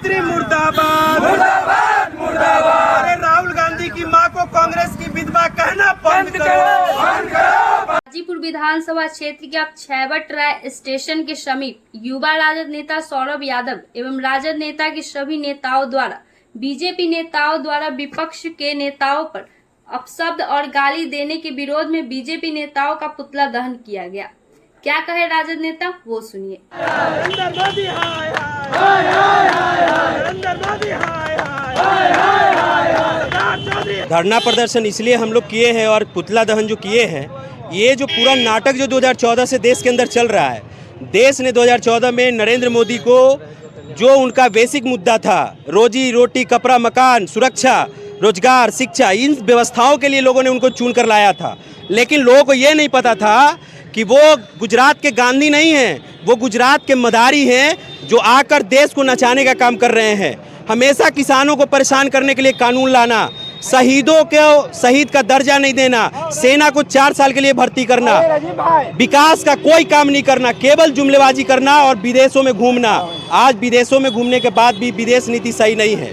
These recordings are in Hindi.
मुख्यमंत्री मुर्दाबाद मुर्दाबाद मुर्दाबाद। अरे राहुल गांधी की मां को कांग्रेस की विधवा कहना बंद करो। गाजीपुर विधानसभा क्षेत्र के छैबट राय स्टेशन के समीप युवा राजद नेता सौरभ यादव एवं राजद नेता के सभी नेताओं द्वारा बीजेपी नेताओं द्वारा विपक्ष के नेताओं पर अपशब्द और गाली देने के विरोध में बीजेपी नेताओं का पुतला दहन किया गया। क्या कहे राजद नेता वो सुनिए। नरेंद्र मोदी हाय हाय हाय हाय, नरेंद्र मोदी हाय हाय हाय हाय। धरना प्रदर्शन इसलिए हम लोग किए हैं और पुतला दहन जो किए हैं, ये जो पूरा नाटक जो 2014 से देश के अंदर चल रहा है, देश ने 2014 में नरेंद्र मोदी को जो उनका बेसिक मुद्दा था, रोजी रोटी कपड़ा मकान सुरक्षा रोजगार शिक्षा, इन व्यवस्थाओं के लिए लोगों ने उनको चुन कर लाया था। लेकिन लोगों को ये नहीं पता था कि वो गुजरात के गांधी नहीं हैं, वो गुजरात के मदारी हैं जो आकर देश को नचाने का काम कर रहे हैं। हमेशा किसानों को परेशान करने के लिए कानून लाना, शहीदों को शहीद का दर्जा नहीं देना, सेना को 4 साल के लिए भर्ती करना, विकास का कोई काम नहीं करना, केवल जुमलेबाजी करना और विदेशों में घूमना। आज विदेशों में घूमने के बाद भी विदेश नीति सही नहीं है।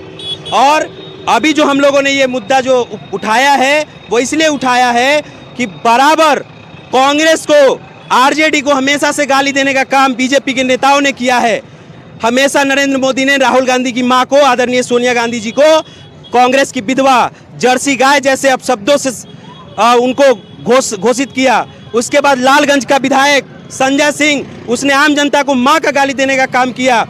और अभी जो हम लोगों ने ये मुद्दा जो उठाया है वो इसलिए उठाया है कि बराबर कांग्रेस को आरजेडी को हमेशा से गाली देने का काम बीजेपी के नेताओं ने किया है। हमेशा नरेंद्र मोदी ने राहुल गांधी की मां को, आदरणीय सोनिया गांधी जी को कांग्रेस की विधवा जर्सी गाय जैसे अपशब्दों से उनको घोषित किया। उसके बाद लालगंज का विधायक संजय सिंह, उसने आम जनता को मां का गाली देने का काम किया।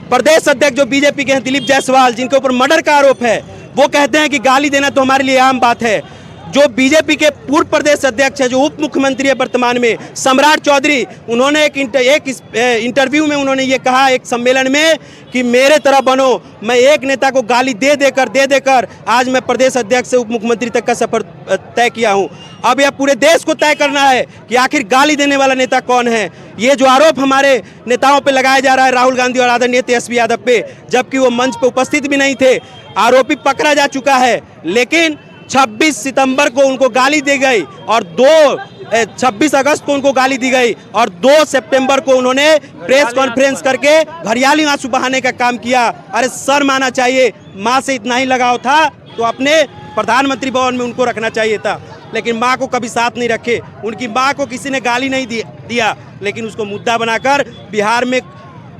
प्रदेश अध्यक्ष जो बीजेपी के हैं दिलीप जायसवाल, जिनके ऊपर मर्डर का आरोप है, वो कहते हैं कि गाली देना तो हमारे लिए आम बात है। जो बीजेपी के पूर्व प्रदेश अध्यक्ष है, जो उप मुख्यमंत्री है वर्तमान में, सम्राट चौधरी, उन्होंने एक इंटरव्यू में उन्होंने ये कहा एक सम्मेलन में कि मेरे तरह बनो। मैं एक नेता को गाली दे देकर आज मैं प्रदेश अध्यक्ष से उप मुख्यमंत्री तक का सफर तय किया हूँ। अब यह पूरे देश को तय करना है कि आखिर गाली देने वाला नेता कौन है। ये जो आरोप हमारे नेताओं पे लगाया जा रहा है, राहुल गांधी और आदरणीय तेजस्वी यादव पे, जबकि वो मंच पे उपस्थित भी नहीं थे, आरोपी पकड़ा जा चुका है। लेकिन 26 सितंबर को उनको गाली दी गई और 26 अगस्त को उनको गाली दी गई और 2 सितंबर को उन्होंने प्रेस कॉन्फ्रेंस करके घरियाली आंसू बहाने का काम किया। अरे शर्म आना चाहिए। माँ से इतना ही लगाव था तो अपने प्रधानमंत्री भवन में उनको रखना चाहिए था, लेकिन माँ को कभी साथ नहीं रखे। उनकी माँ को किसी ने गाली नहीं दिया, लेकिन उसको मुद्दा बनाकर बिहार में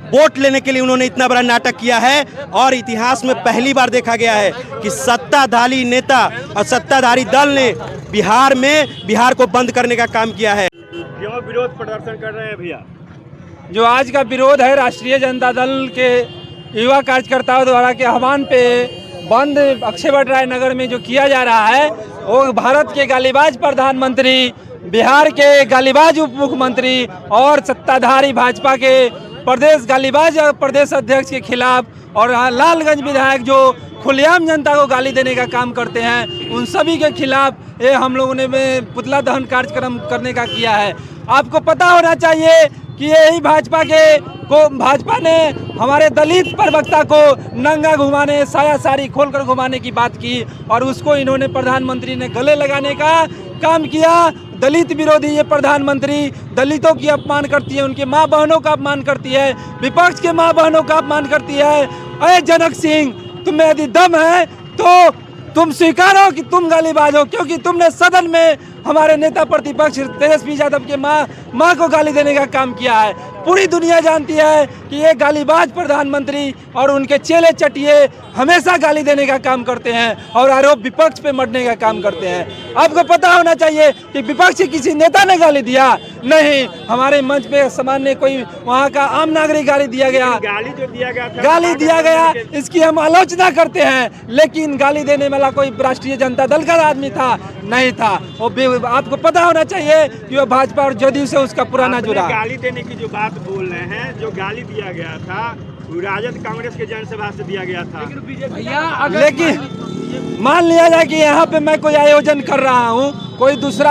वोट लेने के लिए उन्होंने इतना बड़ा नाटक किया है। और इतिहास में पहली बार देखा गया है कि सत्ताधारी नेता और सत्ताधारी दल ने बिहार को बंद करने का काम किया है। क्यों विरोध प्रदर्शन कर रहे हैं भैया? जो आज का विरोध है राष्ट्रीय जनता दल के युवा कार्यकर्ताओं द्वारा के आह्वान पे बंद छैबट राय नगर में जो किया जा रहा है, वो भारत के गालीबाज प्रधानमंत्री, बिहार के गालीबाज उप मुख्यमंत्री और सत्ताधारी भाजपा के प्रदेश गालीबाज प्रदेश अध्यक्ष के खिलाफ और लालगंज विधायक जो खुलेआम जनता को गाली देने का काम करते हैं, उन सभी के खिलाफ ये हम लोगों ने पुतला दहन कार्यक्रम करने का किया है। आपको पता होना चाहिए कि यही भाजपा ने हमारे दलित प्रवक्ता को नंगा घुमाने, साया साड़ी खोलकर घुमाने की बात की और उसको इन्होंने प्रधानमंत्री ने गले लगाने का काम किया। दलित विरोधी ये प्रधानमंत्री दलितों की अपमान करती है, उनके माँ बहनों का अपमान करती है, विपक्ष के माँ बहनों का अपमान करती है। अरे जनक सिंह, तुम्हें यदि दम है तो तुम स्वीकारो कि तुम गालीबाज हो, क्योंकि तुमने सदन में हमारे नेता प्रतिपक्ष तेजस्वी यादव के माँ को गाली देने का काम किया है। पूरी दुनिया जानती है कि ये गालीबाज प्रधानमंत्री और उनके चेले चटिए हमेशा गाली देने का काम करते हैं और आरोप विपक्ष पे मढ़ने का काम करते हैं। आपको पता होना चाहिए कि विपक्ष के किसी नेता ने गाली दिया नहीं, हमारे मंच पे सामान्य कोई वहाँ का आम नागरिक गाली दिया गया, गाली दिया गया, इसकी हम आलोचना करते हैं। लेकिन गाली देने वाला कोई राष्ट्रीय जनता दल का आदमी था नहीं था। वो आपको पता होना चाहिए कि वो भाजपा और जदयू से उसका पुराना जुड़ा। गाली देने की जो बात बोल रहे हैं, जो गाली दिया गया था राजद कांग्रेस के जनसभा से दिया गया था भैया। लेकिन मान लिया जाए कि यहाँ पे मैं कोई आयोजन कर रहा हूँ, कोई दूसरा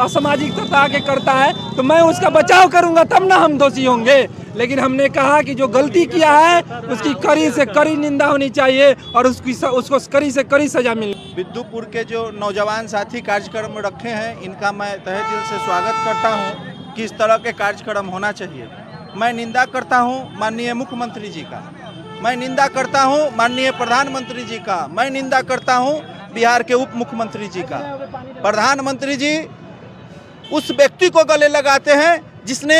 असामाजिक तत्व आके करता है तो मैं उसका बचाव करूंगा, तब ना हम दोषी होंगे। लेकिन हमने कहा कि जो गलती किया है उसकी कड़ी से कड़ी निंदा होनी चाहिए और उसको कड़ी से कड़ी सजा मिले। बिद्दुपुर के जो नौजवान साथी कार्यक्रम रखे हैं, इनका मैं तहे दिल से स्वागत करता हूं कि इस तरह के कार्यक्रम होना चाहिए। मैं निंदा करता हूं माननीय मुख्यमंत्री जी का मैं निंदा करता हूं माननीय प्रधानमंत्री जी का, मैं निंदा करता हूं बिहार के उप मुख्यमंत्री जी का। प्रधानमंत्री जी उस व्यक्ति को गले लगाते हैं जिसने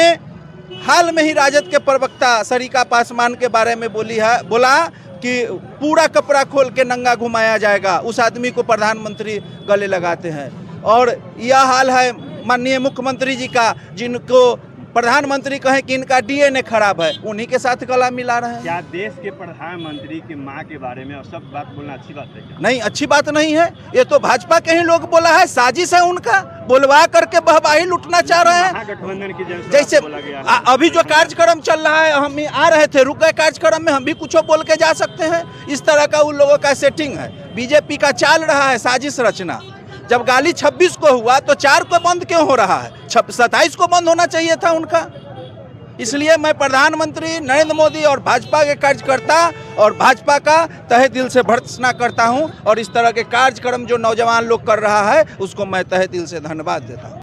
हाल में ही राजद के प्रवक्ता सरिता पासवान के बारे में बोला कि पूरा कपड़ा खोल के नंगा घुमाया जाएगा, उस आदमी को प्रधानमंत्री गले लगाते हैं। और यह हाल है माननीय मुख्यमंत्री जी का, जिनको प्रधानमंत्री कहें कि इनका डीएनए खराब है, उन्हीं के साथ गला मिला रहे हैं। क्या देश के प्रधानमंत्री की मां के बारे में और सब बात बोलना अच्छी बात है क्या? नहीं, अच्छी बात नहीं है। ये तो भाजपा के ही लोग बोला है, साजिश है उनका, बुलवा करके बहबाही लूटना चाह रहे हैं। महागठबंधन की जैसे बोला गया अभी जो कार्यक्रम चल रहा है, हम आ रहे थे, रुक गए कार्यक्रम में, हम भी कुछ बोल के जा सकते हैं। इस तरह का उन लोगों का सेटिंग है, बीजेपी का चाल रहा है साजिश रचना। जब गाली 26 को हुआ तो 4 को बंद क्यों हो रहा है? 27 को बंद होना चाहिए था उनका। इसलिए मैं प्रधानमंत्री नरेंद्र मोदी और भाजपा के कार्यकर्ता और भाजपा का तहे दिल से भर्त्सना करता हूं, और इस तरह के कार्यक्रम जो नौजवान लोग कर रहा है उसको मैं तहे दिल से धन्यवाद देता हूं।